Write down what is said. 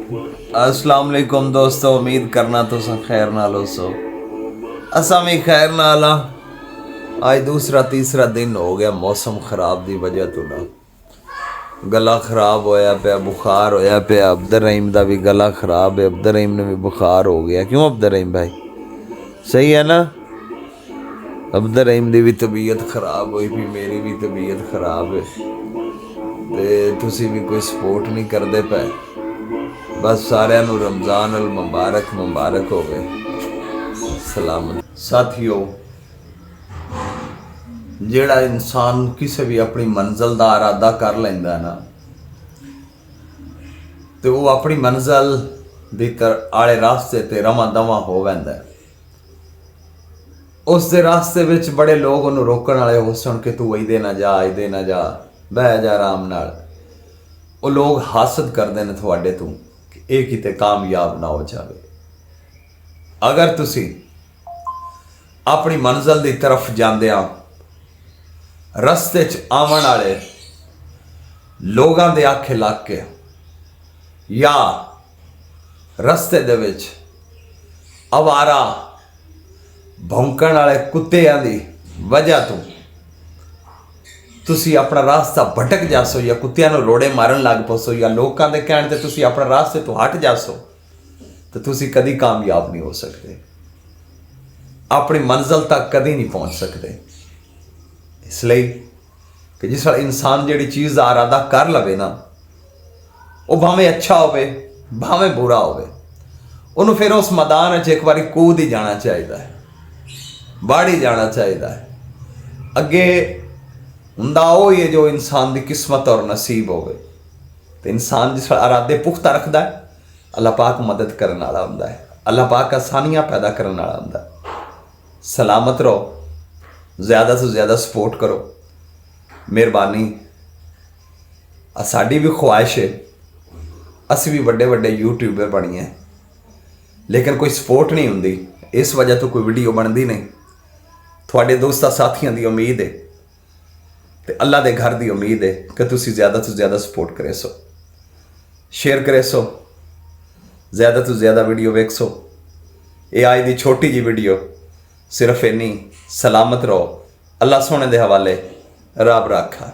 अस्सलाम वालेकुम दोस्तों, उम्मीद करना तुस खैर नाल हो। असा भी खैर नाल हाँ। आज दूसरा तीसरा दिन हो गया मौसम खराब की वजह तो ना गला खराब होया पिया, बुखार होया पिया। अब्दुल रहीम का भी गला खराब है, अब्दुल रहीम ने भी बुखार हो गया। क्यों अब्दुल रहीम भाई? सही है ना? अब्दुल रहीम की भी तबीयत खराब हुई भी, मेरी भी तबीयत खराब है ते तुसी भी कोई सपोर्ट नहीं करते पे। बस सारिਆਂ ਨੂੰ रमज़ान अल मुबारक मुबारक हो गए। सलामत साथियों, ਜਿਹੜਾ इंसान किसी भी अपनी मंजिल का इरादा कर लेंदा ना तो वो अपनी मंजिल दी आले रास्ते ते रवां दवां हो वैंदा। उस दे रास्ते विच बड़े लोग उन्हें रोकण वाले हो सन कि तू इदे ना जा, इदे ना जा, बह जा आराम नाल। वो लोग हासद करते हैं थोड़े तू कि यह किते कामयाब ना हो जाए। अगर तुसी अपनी मंजिल की तरफ जांदे रस्ते च आवन वाले लोगों के आखे लग के या रस्ते दे विच आवारा भौंकण वाले कुत्तियां की वजह तो तुसी अपना रास्ता भटक जासो या कुत्तियां नूं रोड़े मारन लग पसो या लोगों के कहने ते तुसी अपने रास्ते तो हट जासो तो तुसी कदी कामयाब नहीं हो सकते, अपनी मंजिल तक कदी नहीं पहुँच सकते। इसलिए कि जिस इंसान जिहड़ी चीज़ का इरादा कर लवे ना वो भावें अच्छा हो भावें बुरा हो, उन्होंने फिर उस मैदान एक बार कूद ही जाना चाहिए है, बाढ़ ही जाना चाहिए है। अगे हुंदा वो ही है जो इंसान की किस्मत और नसीब हो। तो इंसान जिस इरादे पुख्ता रखता है अल्लाह पाक मदद करने वाला हुंदा है, अल्लाह पाक आसानियाँ पैदा करने वाला हुंदा है। सलामत रहो, ज़्यादा से ज़्यादा सपोर्ट करो, मेहरबानी। साड़ी भी ख्वाहिश है असी भी बड़े बड़े यूट्यूबर बनिए लेकिन कोई सपोर्ट नहीं होंगी, इस वजह तो कोई वीडियो बनती नहीं। थोड़े दोस्तों साथियों की उम्मीद है तो अल्लाह के घर की उम्मीद है कि तुसी ज़्यादा तो ज़्यादा सपोर्ट करे सो, शेयर करे सो, ज़्यादा तो ज़्यादा वीडियो वेख सो। ये आज की छोटी जी वीडियो सिर्फ इन्नी। सलामत रहो, अल्लाह सोने दे हवाले, रब राखा।